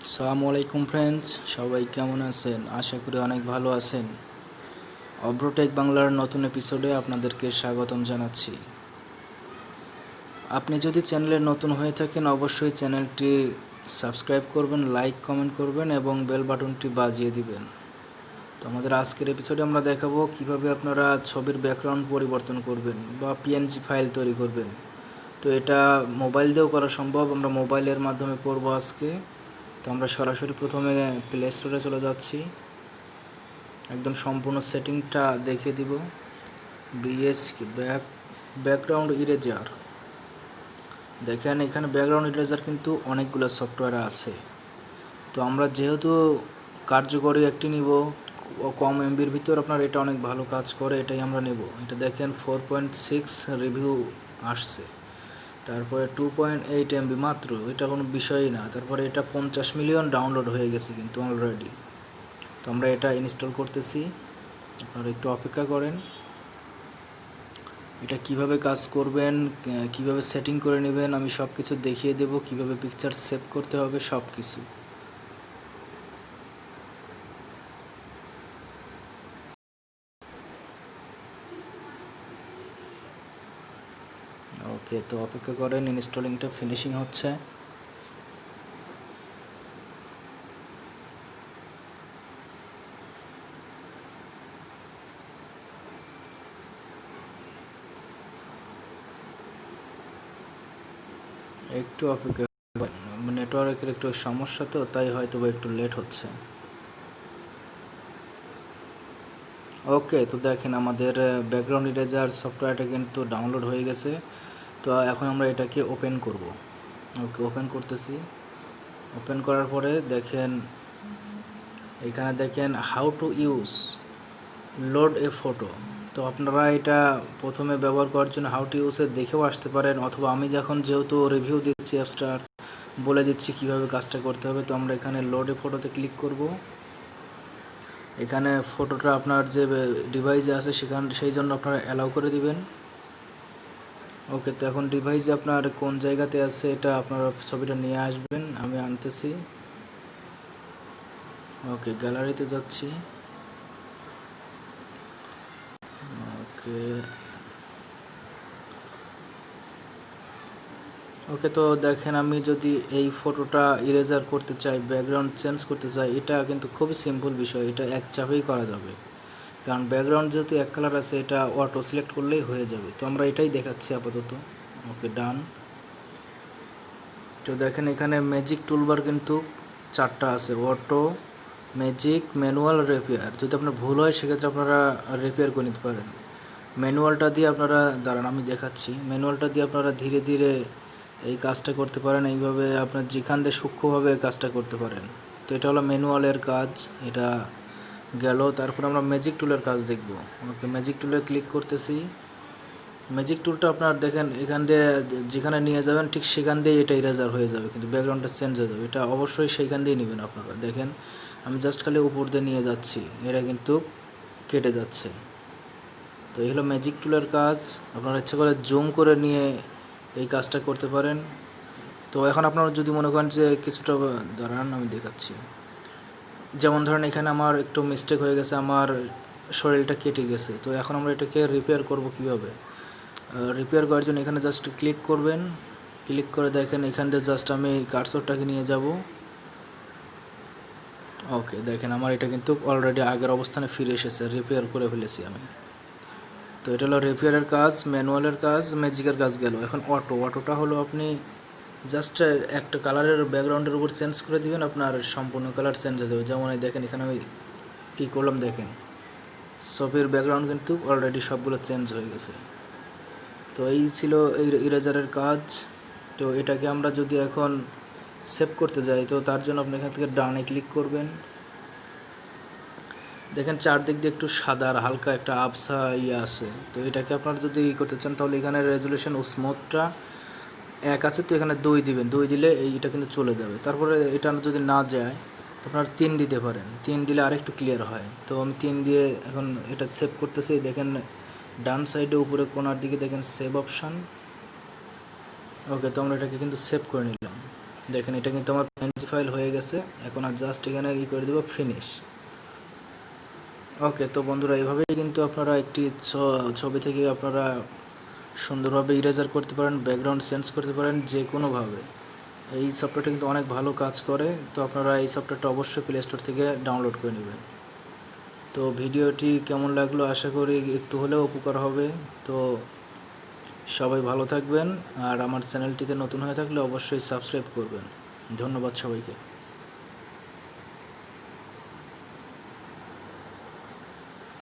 আসসালামু আলাইকুম ফ্রেন্ডস, সবাই কেমন আছেন? আশা করি অনেক ভালো আছেন। অভ্রটেক বাংলার নতুন এপিসোডে আপনাদেরকে স্বাগতম জানাচ্ছি। আপনি যদি চ্যানেলে নতুন হয়ে থাকেন অবশ্যই চ্যানেলটি সাবস্ক্রাইব করবেন, লাইক কমেন্ট করবেন এবং বেল বাটনটি বাজিয়ে দিবেন। তো আমাদের আজকের এপিসোডে আমরা দেখাবো কিভাবে আপনারা ছবির ব্যাকগ্রাউন্ড পরিবর্তন করবেন বা পিএনজি ফাইল তৈরি করবেন। তো এটা মোবাইল দিয়েও করা সম্ভব, আমরা মোবাইলের মাধ্যমে করব আজকে। তো আমরা সরাসরি প্রথমে প্লে স্টোরে চলে যাচ্ছি, একদম সম্পূর্ণ সেটিংটা দেখিয়ে দিব। ব্যাকগ্রাউন্ড ইরেজার, দেখেন এখানে ব্যাকগ্রাউন্ড ইরেজার কিন্তু অনেকগুলো সফটওয়্যার আছে। তো আমরা যেহেতু কার্যকরী একটি নিব, কম এমবির ভিতর আপনার এটা অনেক ভালো কাজ করে, এটাই আমরা নেব। এটা দেখেন 4.6 রিভিউ আসছে, তারপরে 2.8 এমবি মাত্র, এটা কোনো বিষয়ই না। তারপরে এটা 50 মিলিয়ন ডাউনলোড হয়ে গেছে কিন্তু অলরেডি। তো আমরা এটা ইনস্টল করতেছি, আপনারা একটু অপেক্ষা করেন। এটা কিভাবে কাজ করবেন, কিভাবে সেটিং করে নেবেন আমি সব কিছু দেখিয়ে দেব, কিভাবে পিকচার সেভ করতে হবে সব কিছু। ওকে, তো অপেক্ষা করেন, ইনস্টলিংটা ফিনিশিং হচ্ছে। একটু অপেক্ষা করেন, নেটওয়ার্কের একটু সমস্যা, তো তাই হয়তো একটু লেট হচ্ছে। ওকে, তো দেখেন আমাদের ব্যাকগ্রাউন্ড ইরেজার সফটওয়্যারটা কিন্তু ডাউনলোড হয়ে গেছে। তো এখন আমরা এটাকে ওপেন করব। ওকে, ওপেন করতেছি। ওপেন করার পরে দেখেন এখানে দেখেন how to use load A photo. তো আপনারা এটা প্রথমে ব্যবহার করার জন্য হাউ টু ইউজে দেখেও আসতে পারেন, অথবা আমি যখন যেহেতু রিভিউ দিচ্ছি অ্যাপসটার, বলে দিচ্ছি কিভাবে কাজটা করতে হবে। তো আমরা এখানে লোড এ ফটোতে ক্লিক করব। এখানে ফটোটা আপনার যে ডিভাইসে আছে সেই জন্য আপনারা অ্যালাউ করে দিবেন। ওকে, তো এখন ডিভাইসে আপনার কোন জায়গাতে আছে এটা আপনারা ছবিটা নিয়ে আসবেন, আমি আনতেছি। ওকে, গ্যালারিতে যাচ্ছি। ওকে ওকে, তো দেখেন আমি যদি এই ফটোটা ইরেজার করতে চাই, ব্যাকগ্রাউন্ড চেঞ্জ করতে চাই, এটা কিন্তু খুবই সিম্পল বিষয়, এটা এক চাপেই করা যাবে। কারণ ব্যাকগ্রাউন্ড যেহেতু এক কালার আছে, এটা অটো সিলেক্ট করলেই হয়ে যাবে। তো আমরা এটাই দেখাচ্ছি আপাতত। ওকে, ডান। তো দেখেন এখানে ম্যাজিক টুলবার কিন্তু 4টা আছে: অটো, ম্যাজিক, ম্যানুয়াল, রিপেয়ার। যদি আপনার ভুল হয় সেক্ষেত্রে আপনারা রিপেয়ার করে নিতে পারেন। ম্যানুয়ালটা দিয়ে আপনারা, দাঁড়ান আমি দেখাচ্ছি, ম্যানুয়ালটা দিয়ে আপনারা ধীরে ধীরে এই কাজটা করতে পারেন, এইভাবে আপনার যেখান দিয়ে সূক্ষ্মভাবে কাজটা করতে পারেন। তো এটা হলো ম্যানুয়ালের কাজ, এটা গেল। তারপর আমরা ম্যাজিক টুলের কাজ দেখব। ওকে, ম্যাজিক টুলে ক্লিক করতেছি। ম্যাজিক টুলটা আপনার দেখেন এখান দিয়ে যেখানে নিয়ে যাবেন ঠিক সেখান দিয়ে এটা ইরেজার হয়ে যাবে, কিন্তু ব্যাকগ্রাউন্ডটা চেঞ্জ হয়ে যাবে। এটা অবশ্যই সেইখান দিয়ে নেবেন আপনারা। দেখেন আমি জাস্ট খালি উপর দিয়ে নিয়ে যাচ্ছি, এটা কিন্তু কেটে যাচ্ছে। তো এই হলো ম্যাজিক টুলের কাজ। আপনারা ইচ্ছে করে জুম করে নিয়ে এই কাজটা করতে পারেন। তো এখন আপনারা যদি মনে করেন যে কিছুটা, দাঁড়ান আমি দেখাচ্ছি। যেমন ধরেন এখানে আমার একটু মিস্টেক হয়ে গেছে, আমার শরীরটা কেটে গেছে। তো এখন আমরা এটাকে রিপেয়ার করব কিভাবে? রিপেয়ার করার জন্য এখানে জাস্ট ক্লিক করবেন। ক্লিক করে দেখেন এখান দিয়ে জাস্ট আমি কার্সরটাকে নিয়ে যাব। ওকে, দেখেন আমার এটা কিন্তু অলরেডি আগের অবস্থানে ফিরে এসেছে, রিপেয়ার করে ফেলেছি আমি। তো এটা হলো রিপেয়ারের কাজ, ম্যানুয়ালের কাজ, ম্যাজিকের কাজ গেল। এখন অটোটা হলো আপনি জাস্ট একটা কালারের ব্যাকগ্রাউন্ডের উপর চেঞ্জ করে দিবেন, আপনার সম্পূর্ণ কালার চেঞ্জ হয়ে যাবে। যেমন এই দেখেন এখানে আমি কী করলাম, দেখেন ছবির ব্যাকগ্রাউন্ড কিন্তু অলরেডি সবগুলো চেঞ্জ হয়ে গেছে। তো এই ছিল এই ইরেজারের কাজ। তো এটাকে আমরা যদি এখন সেভ করতে যাই, তো তার জন্য আপনি এখান থেকে ডানে ক্লিক করবেন। দেখেন চারদিক দিয়ে একটু সাদা আর হালকা একটা আবছা আছে। তো এটাকে আপনারা যদি করতে চান তাহলে এখানে রেজুলেশন ও স্মুথটা 1 আছে, তো এখানে 2 দিবেন। 2 দিলে এইটা কিন্তু চলে যাবে। তারপরে এটা যদি না যায় তো আপনারা 3 দিতে পারেন, 3 দিলে আরেকটু ক্লিয়ার হয়। তো আমি 3 দিয়ে এখন এটা সেভ করতেছি। দেখেন ডান সাইডে উপরে কোনার দিকে দেখেন সেভ অপশান। ওকে, তো আমরা এটাকে কিন্তু সেভ করে নিলাম। দেখেন এটা কিন্তু আমার পিএনজি ফাইল হয়ে গেছে। এখন আর জাস্ট এখানে করে দেবো ফিনিশ। ওকে, তো বন্ধুরা এইভাবেই কিন্তু আপনারা একটি ছবি থেকে আপনারা সুন্দরভাবে ইরেজার করতে পারেন, ব্যাকগ্রাউন্ড চেঞ্জ করতে পারেন যে কোনোভাবে। এই সফটওয়্যারটা কিন্তু অনেক ভালো কাজ করে। তো আপনারা এই সফটওয়্যারটা অবশ্যই প্লে স্টোর থেকে ডাউনলোড করে নেবেন। তো ভিডিওটি কেমন লাগলো আশা করি একটু হলেও উপকার হবে। তো সবাই ভালো থাকবেন, আর আমার চ্যানেলটিতে নতুন হয়ে থাকলে অবশ্যই সাবস্ক্রাইব করবেন। ধন্যবাদ সবাইকে।